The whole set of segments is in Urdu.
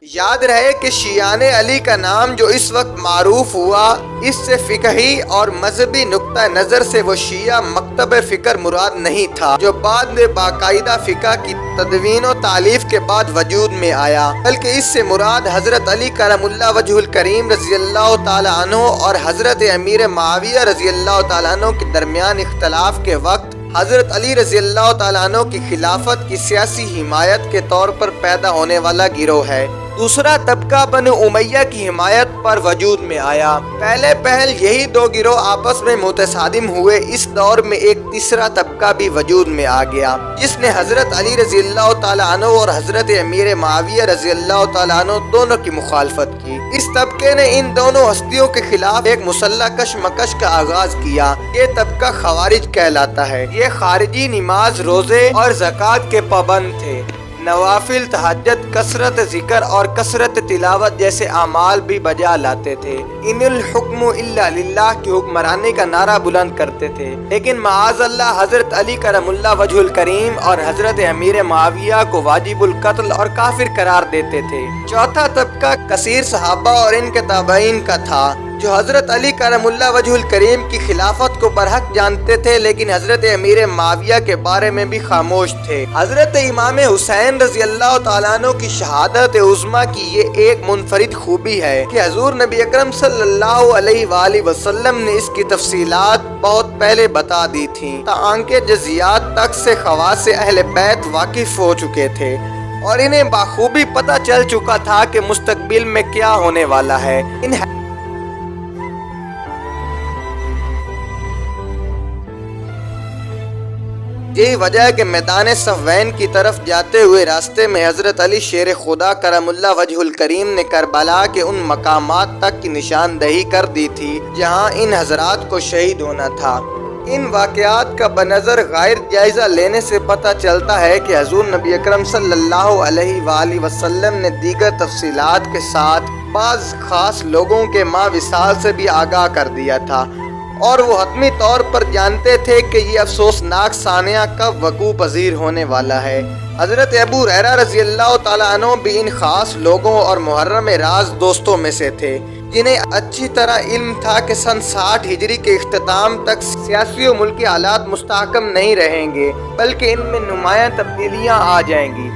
یاد رہے کہ شیعان علی کا نام جو اس وقت معروف ہوا، اس سے فقہی اور مذہبی نقطہ نظر سے وہ شیعہ مکتب فکر مراد نہیں تھا جو بعد میں باقاعدہ فقہ کی تدوین و تالیف کے بعد وجود میں آیا، بلکہ اس سے مراد حضرت علی کرم اللہ وجہ الکریم رضی اللہ تعالیٰ عنہ اور حضرت امیر معاویہ رضی اللہ تعالیٰ عنہ کے درمیان اختلاف کے وقت حضرت علی رضی اللہ تعالیٰ عنہ کی خلافت کی سیاسی حمایت کے طور پر پیدا ہونے والا گروہ ہے۔ دوسرا طبقہ بنو امیہ کی حمایت پر وجود میں آیا۔ پہل یہی دو گروہ آپس میں متصادم ہوئے۔ اس دور میں ایک تیسرا طبقہ بھی وجود میں آ گیا جس نے حضرت علی رضی اللہ تعالیٰ عنہ اور حضرت امیر معاویہ رضی اللہ تعالیٰ عنہ دونوں کی مخالفت کی۔ اس طبقے نے ان دونوں ہستیوں کے خلاف ایک مسلح کشمکش کا آغاز کیا۔ یہ طبقہ خوارج کہلاتا ہے۔ یہ خارجی نماز، روزے اور زکوٰۃ کے پابند تھے۔ نوافل، تہجد، کثرت ذکر اور کثرت تلاوت جیسے اعمال بھی بجا لاتے تھے۔ ان الحکم الا للہ کی حکمرانی کا نعرہ بلند کرتے تھے، لیکن معاذ اللہ حضرت علی کرم اللہ وجہ الکریم اور حضرت امیر معاویہ کو واجب القتل اور کافر قرار دیتے تھے۔ چوتھا طبقہ کثیر صحابہ اور ان کے تابعین کا تھا جو حضرت علی کرم اللہ وجہ الکریم کی خلافت کو برحق جانتے تھے، لیکن حضرت امیر معاویہ کے بارے میں بھی خاموش تھے۔ حضرت امام حسین رضی اللہ تعالیٰ عنہ کی شہادت عظمیٰ کی یہ ایک منفرد خوبی ہے کہ حضور نبی اکرم صلی اللہ علیہ وآلہ وسلم نے اس کی تفصیلات بہت پہلے بتا دی تھیں، تاکہ جزیات تک سے خواص اہل بیت واقف ہو چکے تھے اور انہیں بخوبی پتہ چل چکا تھا کہ مستقبل میں کیا ہونے والا ہے۔ یہی وجہ ہے کہ میدان صفوین کی طرف جاتے ہوئے راستے میں حضرت علی شیر خدا کرم اللہ وجہ الکریم نے کربلا کے ان مقامات تک کی نشاندہی کر دی تھی جہاں ان حضرات کو شہید ہونا تھا۔ ان واقعات کا بنظر غیر جائزہ لینے سے پتہ چلتا ہے کہ حضور نبی اکرم صلی اللہ علیہ وآلہ وسلم نے دیگر تفصیلات کے ساتھ بعض خاص لوگوں کے ماں وصال سے بھی آگاہ کر دیا تھا، اور وہ حتمی طور پر جانتے تھے کہ یہ افسوسناک سانحہ کب وقوع پذیر ہونے والا ہے۔ حضرت ابو ہریرہ رضی اللہ تعالیٰ عنہ بھی ان خاص لوگوں اور محرم راز دوستوں میں سے تھے جنہیں اچھی طرح علم تھا کہ سن 60 ہجری کے اختتام تک سیاسی و ملکی حالات مستحکم نہیں رہیں گے، بلکہ ان میں نمایاں تبدیلیاں آ جائیں گی۔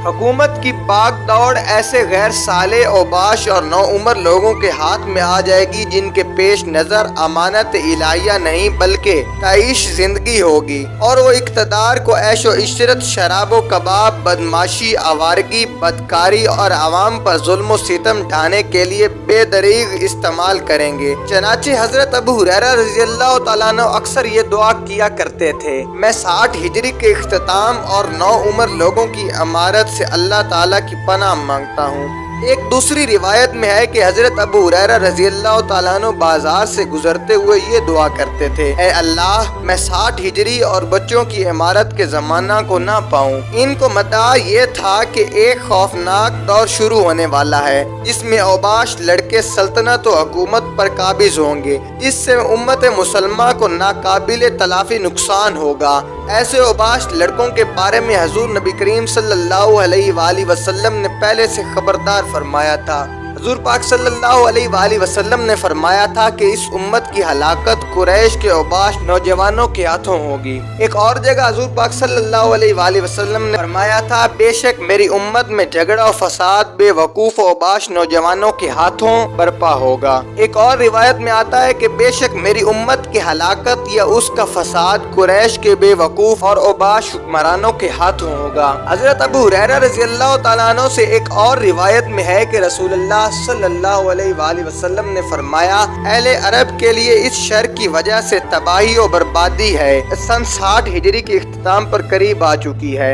حکومت کی باغ دوڑ ایسے غیر صالح اوباش اور نو عمر لوگوں کے ہاتھ میں آ جائے گی جن کے پیش نظر امانت الہیہ نہیں بلکہ تعیش زندگی ہوگی، اور وہ اقتدار کو عیش و عشرت، شراب و کباب، بدماشی، آوارگی، بدکاری اور عوام پر ظلم و ستم ڈھانے کے لیے بے دریغ استعمال کریں گے۔ چنانچہ حضرت ابو ہریرہ رضی اللہ تعالیٰ عنہ اکثر یہ دعا کیا کرتے تھے، میں 60 ہجری کے اختتام اور نو عمر لوگوں کی امارت سے اللہ تعالیٰ کی پناہ مانگتا ہوں۔ ایک دوسری روایت میں ہے کہ حضرت ابو ہریرہ رضی اللہ تعالیٰ عنہ بازار سے گزرتے ہوئے یہ دعا کرتے تھے، اے اللہ میں 60 ہجری اور بچوں کی عمارت کے زمانہ کو نہ پاؤں۔ ان کو مدعا یہ تھا کہ ایک خوفناک دور شروع ہونے والا ہے جس میں اوباش لڑکے سلطنت و حکومت پر قابض ہوں گے، جس سے امت مسلمہ کو ناقابل تلافی نقصان ہوگا۔ ایسے اوباش لڑکوں کے بارے میں حضور نبی کریم صلی اللہ علیہ وآلہ وسلم نے پہلے سے خبردار فرمایا تھا۔ حضور پاک صلی اللہ علیہ وآلہ وسلم نے فرمایا تھا کہ اس امت کی ہلاکت قریش کے اوباش نوجوانوں کے ہاتھوں ہوگی۔ ایک اور جگہ حضور پاک صلی اللہ علیہ وآلہ وسلم نے فرمایا تھا، بے شک میری امت میں جھگڑا و فساد بے وقوف اوباش نوجوانوں کے ہاتھوں برپا ہوگا۔ ایک اور روایت میں آتا ہے کہ بے شک میری امت کی ہلاکت یا اس کا فساد قریش کے بے وقوف اور اوباش حکمرانوں کے ہاتھوں ہوگا۔ حضرت ابو ہریرہ رضی اللہ تعالیٰ عنہ سے ایک اور روایت میں ہے کہ رسول اللہ صلی اللہ علیہ وآلہ وسلم نے فرمایا، اہل عرب کے لیے اس شر کی وجہ سے تباہی و بربادی ہے، سن 60 ہجری کے اختتام پر قریب آ چکی ہے۔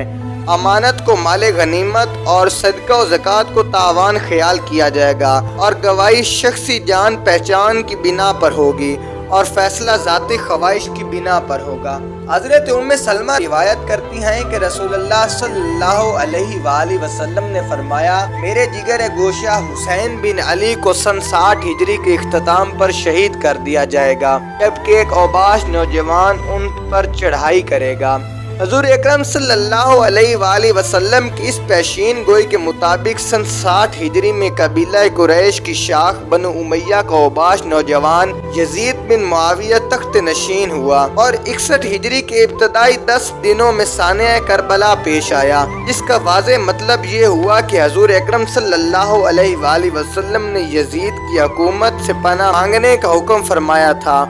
امانت کو مال غنیمت اور صدقہ و زکوٰۃ کو تاوان خیال کیا جائے گا، اور گواہی شخصی جان پہچان کی بنا پر ہوگی اور فیصلہ ذاتی خواہش کی بنا پر ہوگا۔ حضرت ام سلمہ روایت کرتی ہیں کہ رسول اللہ صلی اللہ علیہ وآلہ وسلم نے فرمایا، میرے جگر گوشہ حسین بن علی کو سن 60 ہجری کے اختتام پر شہید کر دیا جائے گا، جبکہ ایک اوباش نوجوان ان پر چڑھائی کرے گا۔ حضور اکرم صلی اللہ علیہ وآلہ وسلم کی اس پیشین گوئی کے مطابق سن 60 ہجری میں قبیلہ قریش کی شاخ بنو امیہ کا اوباش نوجوان یزید بن معاویہ تخت نشین ہوا اور 61 ہجری کے ابتدائی 10 دنوں میں سانحہ کربلا پیش آیا، جس کا واضح مطلب یہ ہوا کہ حضور اکرم صلی اللہ علیہ وآلہ وسلم نے یزید کی حکومت سے پناہ مانگنے کا حکم فرمایا تھا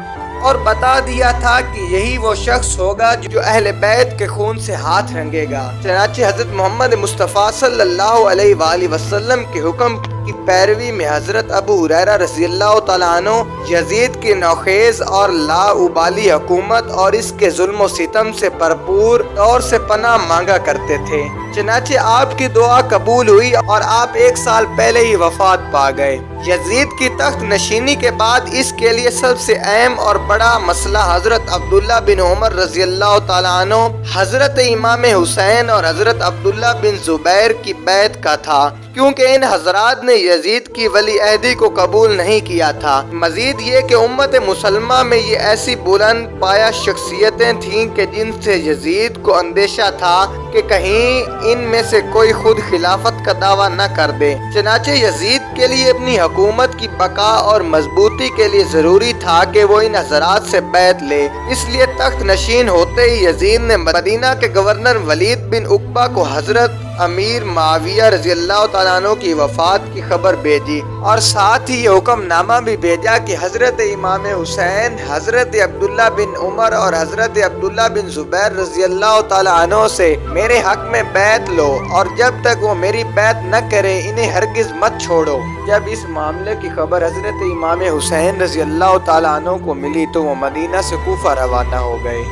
اور بتا دیا تھا کہ یہی وہ شخص ہوگا جو اہل بیت کے خون سے ہاتھ رنگے گا۔ چنانچہ حضرت محمد مصطفیٰ صلی اللہ علیہ وآلہ وسلم کے حکم کی پیروی میں حضرت ابو ہریرہ رضی اللہ تعالیٰ عنہ یزید کی نوخیز اور لا ابالی حکومت اور اس کے ظلم و ستم سے بھرپور طور سے پناہ مانگا کرتے تھے۔ چنانچہ آپ کی دعا قبول ہوئی اور آپ 1 سال پہلے ہی وفات پا گئے۔ یزید کی تخت نشینی کے بعد اس کے لیے سب سے اہم اور بڑا مسئلہ حضرت عبداللہ بن عمر رضی اللہ تعالیٰ عنہ، حضرت امام حسین اور حضرت عبداللہ بن زبیر کی بیعت کا تھا، کیونکہ ان حضرات نے یزید کی ولی عہدی کو قبول نہیں کیا تھا۔ مزید یہ کہ امت مسلمہ میں یہ ایسی بلند پایہ شخصیتیں تھیں کہ جن سے یزید کو اندیشہ تھا کہ کہیں ان میں سے کوئی خود خلافت کا دعویٰ نہ کر دے۔ چنانچہ یزید کے لیے اپنی حکومت کی بقا اور مضبوطی کے لیے ضروری تھا کہ وہ ان حضرات سے بیعت لے۔ اس لیے تخت نشین ہوتے ہی یزید نے مدینہ کے گورنر ولید بن عقبہ کو حضرت امیر معاویہ رضی اللہ تعالیٰ عنہ کی وفات کی خبر بھیجی اور ساتھ ہی یہ حکم نامہ بھی بھیجا کہ حضرت امام حسین، حضرت عبداللہ بن عمر اور حضرت عبداللہ بن زبیر رضی اللہ تعالیٰ عنہ سے میرے حق میں بیعت لو، اور جب تک وہ میری بیعت نہ کرے انہیں ہرگز مت چھوڑو۔ جب اس معاملے کی خبر حضرت امام حسین رضی اللہ تعالیٰ عنہ کو ملی تو وہ مدینہ سے کوفہ روانہ ہو گئے۔